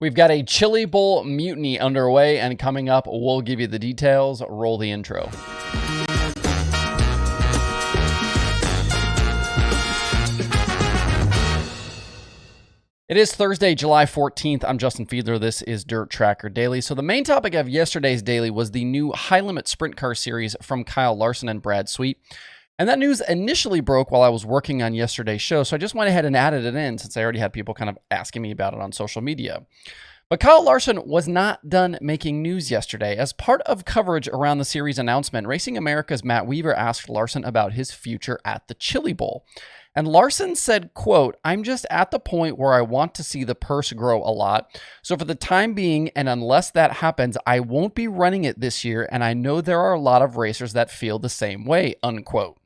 We've got a Chili Bowl mutiny underway, and coming up, we'll give you the details. Roll the intro. It is Thursday, July 14th. I'm Justin Fiedler. This is Dirt Tracker Daily. So the main topic of yesterday's daily was the new high-limit sprint car series from Kyle Larson and Brad Sweet. And that news initially broke while I was working on yesterday's show, so I just went ahead and added it in since I already had people kind of asking me about it on social media. But Kyle Larson was not done making news yesterday. As part of coverage around the series announcement, Racing America's Matt Weaver asked Larson about his future at the Chili Bowl. And Larson said, quote, "I'm just at the point where I want to see the purse grow a lot. So for the time being, and unless that happens, I won't be running it this year. And I know there are a lot of racers that feel the same way," unquote.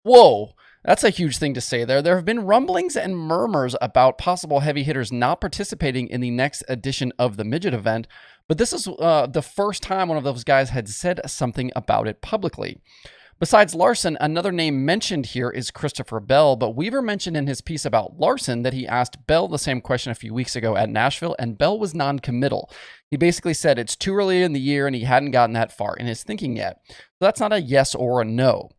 Whoa, that's a huge thing to say there. There have been rumblings and murmurs about possible heavy hitters not participating in the next edition of the midget event, but this is the first time one of those guys had said something about it publicly. Besides Larson, another name mentioned here is Christopher Bell, but Weaver mentioned in his piece about Larson that he asked Bell the same question a few weeks ago at Nashville, and Bell was non-committal. He basically said it's too early in the year and he hadn't gotten that far in his thinking yet. So that's not a yes or a no.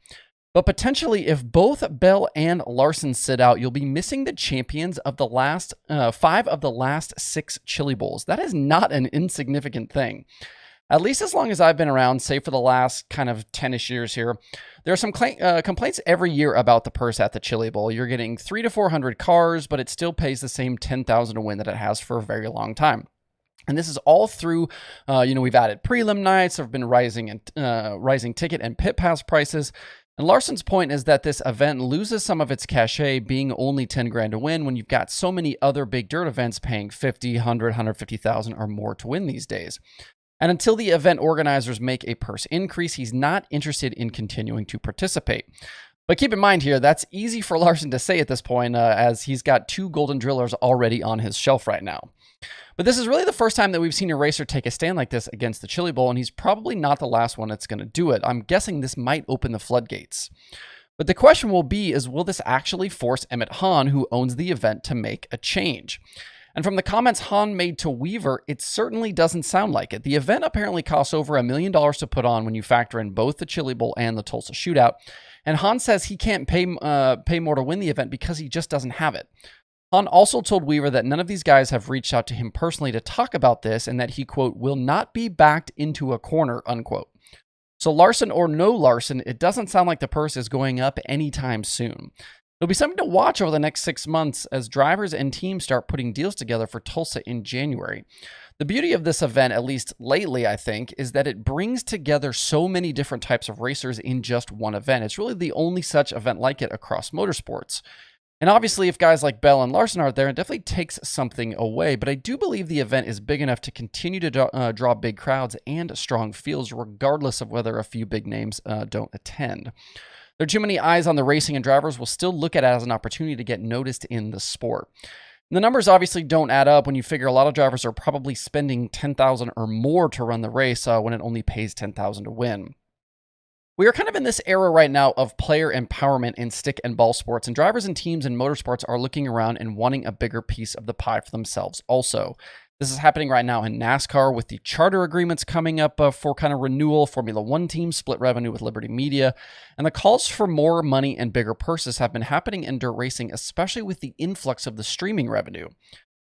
But potentially, if both Bell and Larson sit out, you'll be missing the champions of the last 5 of the last 6 Chili Bowls. That is not an insignificant thing. At least as long as I've been around, say for the last kind of 10-ish years here, there are some complaints every year about the purse at the Chili Bowl. You're getting 300 to 400 cars, but it still pays the same $10,000 to win that it has for a very long time. And this is all through, we've added prelim nights, there have been rising ticket and pit pass prices. And Larson's point is that this event loses some of its cachet being only 10 grand to win when you've got so many other big dirt events paying 50, 100, 150,000 or more to win these days. And until the event organizers make a purse increase, he's not interested in continuing to participate. But keep in mind here, that's easy for Larson to say at this point, as he's got 2 golden drillers already on his shelf right now. But this is really the first time that we've seen a racer take a stand like this against the Chili Bowl, and he's probably not the last one that's going to do it. I'm guessing this might open the floodgates. But the question will be is, will this actually force Emmett Hahn, who owns the event, to make a change? And from the comments Hahn made to Weaver, it certainly doesn't sound like it. The event apparently costs over $1 million to put on when you factor in both the Chili Bowl and the Tulsa Shootout. And Hahn says he can't pay more to win the event because he just doesn't have it. Hahn also told Weaver that none of these guys have reached out to him personally to talk about this and that he, quote, "will not be backed into a corner," unquote. So Larson or no Larson, it doesn't sound like the purse is going up anytime soon. It'll be something to watch over the next 6 months as drivers and teams start putting deals together for Tulsa in January. The beauty of this event, at least lately, I think, is that it brings together so many different types of racers in just one event. It's really the only such event like it across motorsports. And obviously, if guys like Bell and Larson aren't there, it definitely takes something away. But I do believe the event is big enough to continue to draw big crowds and strong fields, regardless of whether a few big names don't attend. There are too many eyes on the racing, and drivers will still look at it as an opportunity to get noticed in the sport. And the numbers obviously don't add up when you figure a lot of drivers are probably spending $10,000 or more to run the race when it only pays $10,000 to win. We are kind of in this era right now of player empowerment in stick and ball sports, and drivers and teams in motorsports are looking around and wanting a bigger piece of the pie for themselves also. This is happening right now in NASCAR with the charter agreements coming up for kind of renewal. Formula One teams split revenue with Liberty Media, and the calls for more money and bigger purses have been happening in dirt racing, especially with the influx of the streaming revenue.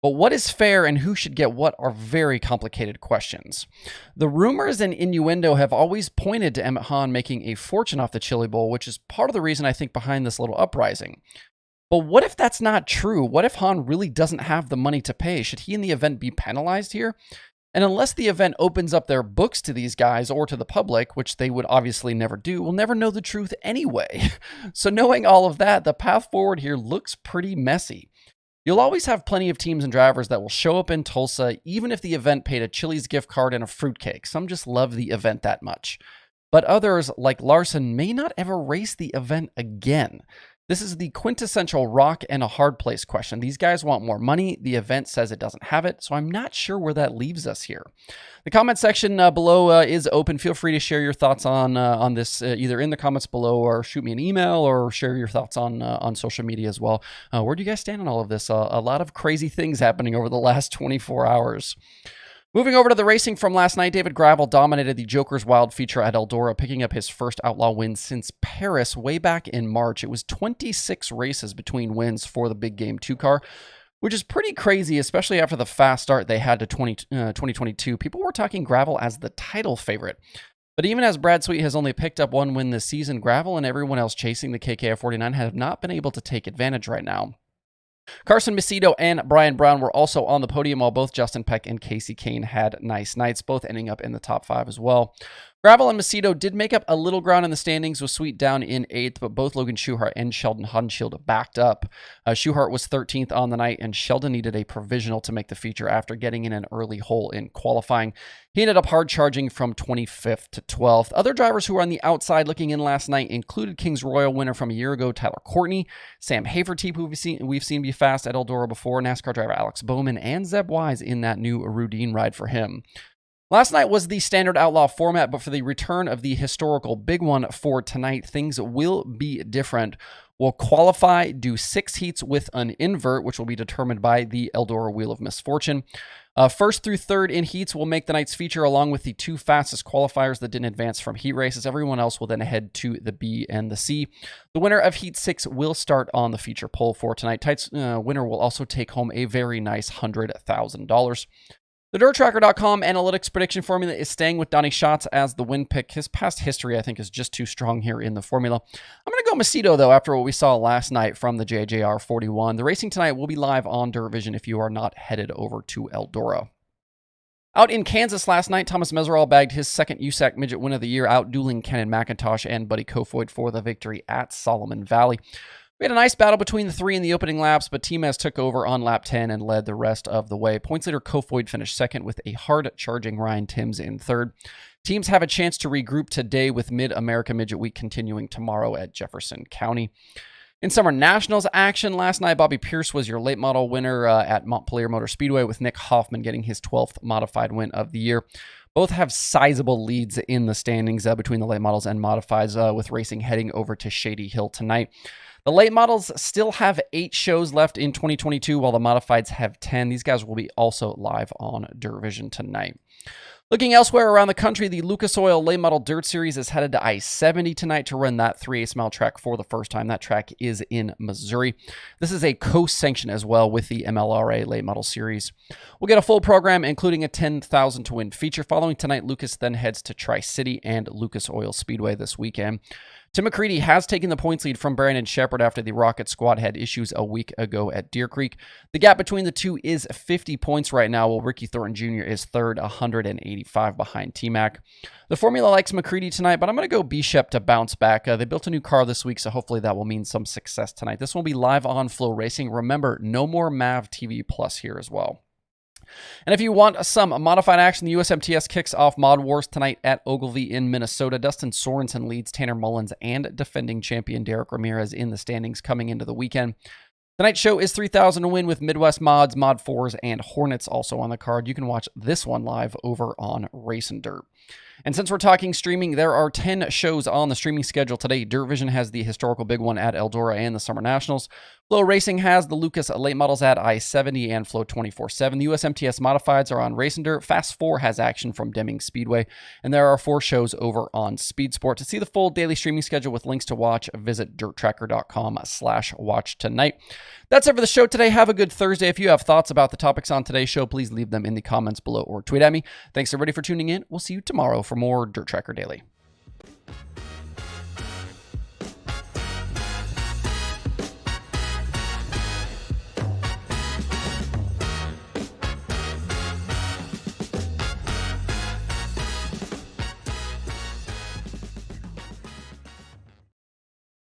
But what is fair and who should get what are very complicated questions. The rumors and innuendo have always pointed to Emmett Hahn making a fortune off the Chili Bowl, which is part of the reason I think behind this little uprising. But what if that's not true? What if Hahn really doesn't have the money to pay? Should he and the event be penalized here? And unless the event opens up their books to these guys or to the public, which they would obviously never do, we'll never know the truth anyway. So knowing all of that, the path forward here looks pretty messy. You'll always have plenty of teams and drivers that will show up in Tulsa, even if the event paid a Chili's gift card and a fruitcake. Some just love the event that much. But others, like Larson, may not ever race the event again. This is the quintessential rock and a hard place question. These guys want more money. The event says it doesn't have it, so I'm not sure where that leaves us here. The comment section below is open. Feel free to share your thoughts on this either in the comments below or shoot me an email or share your thoughts on social media as well. Where do you guys stand on all of this? A lot of crazy things happening over the last 24 hours. Moving over to the racing from last night, David Gravel dominated the Joker's Wild feature at Eldora, picking up his first Outlaw win since Paris way back in March. It was 26 races between wins for the Big Game 2 car, which is pretty crazy, especially after the fast start they had to 2022. People were talking Gravel as the title favorite. But even as Brad Sweet has only picked up one win this season, Gravel and everyone else chasing the KKF 49 have not been able to take advantage right now. Carson Macedo and Brian Brown were also on the podium, while both Justin Peck and Casey Kane had nice nights, both ending up in the top 5 as well. Gravel and Macedo did make up a little ground in the standings, with Sweet down in 8th, but both Logan Schuchart and Sheldon Haudenschild backed up. Schuchart was 13th on the night, and Sheldon needed a provisional to make the feature after getting in an early hole in qualifying. He ended up hard charging from 25th to 12th. Other drivers who were on the outside looking in last night included Kings Royal winner from a year ago, Tyler Courtney, Sam Hafertepe, who we've seen be fast at Eldora before, NASCAR driver Alex Bowman, and Zeb Wise in that new Rudine ride for him. Last night was the standard Outlaw format, but for the return of the historical big one for tonight, things will be different. We'll qualify, do 6 heats with an invert, which will be determined by the Eldora Wheel of Misfortune. First through third in heats will make the night's feature, along with the 2 fastest qualifiers that didn't advance from heat races. Everyone else will then head to the B and the C. The winner of heat 6 will start on the feature poll for tonight. Tonight's winner will also take home a very nice $100,000. The DirtTracker.com analytics prediction formula is staying with Donnie Schatz as the win pick. His past history, I think, is just too strong here in the formula. I'm going to go Macedo, though, after what we saw last night from the JJR 41. The racing tonight will be live on Dirt Vision if you are not headed over to Eldora. Out in Kansas last night, Thomas Meseraull bagged his second USAC Midget Win of the Year, out-dueling Kenan McIntosh and Buddy Kofoid for the victory at Solomon Valley. We had a nice battle between the 3 in the opening laps, but T-Mez took over on lap 10 and led the rest of the way. Points leader Kofoid finished second with a hard-charging Ryan Timms in third. Teams have a chance to regroup today with Mid-America Midget Week continuing tomorrow at Jefferson County. In Summer Nationals action last night, Bobby Pierce was your late model winner at Montpelier Motor Speedway, with Nick Hoffman getting his 12th modified win of the year. Both have sizable leads in the standings between the late models and modifieds, with racing heading over to Shady Hill tonight. The late models still have 8 shows left in 2022, while the modifieds have 10. These guys will be also live on Dirt Vision tonight. Looking elsewhere around the country, the Lucas Oil Late Model Dirt Series is headed to I-70 tonight to run that 3/8 mile track for the first time. That track is in Missouri. This is a co-sanction as well with the MLRA Late Model Series. We'll get a full program, including a 10,000 to win feature. Following tonight, Lucas then heads to Tri-City and Lucas Oil Speedway this weekend. Tim McCready has taken the points lead from Brandon Shepard after the Rocket Squad had issues a week ago at Deer Creek. The gap between the two is 50 points right now, while Ricky Thornton Jr. is third, 185 behind T-Mac. The formula likes McCready tonight, but I'm going to go B-Shep to bounce back. They built a new car this week, so hopefully that will mean some success tonight. This will be live on Flow Racing. Remember, no more MAV TV Plus here as well. And if you want some modified action, the USMTS kicks off Mod Wars tonight at Ogilvie in Minnesota. Dustin Sorensen leads Tanner Mullins and defending champion Derek Ramirez in the standings coming into the weekend. Tonight's show is 3,000 to win with Midwest Mods, Mod 4s, and Hornets also on the card. You can watch this one live over on Racing Dirt. And since we're talking streaming, there are 10 shows on the streaming schedule today. Dirt Vision has the historical big one at Eldora and the Summer Nationals. Flow Racing has the Lucas late models at I-70 and Flow 24/7. The USMTS modifieds are on Racing Dirt. Fast 4 has action from Deming Speedway. And there are 4 shows over on Speed Sport. To see the full daily streaming schedule with links to watch, visit dirttracker.com/watch tonight. That's it for the show today. Have a good Thursday. If you have thoughts about the topics on today's show, please leave them in the comments below or tweet at me. Thanks everybody for tuning in. We'll see you tomorrow for more Dirt Tracker Daily.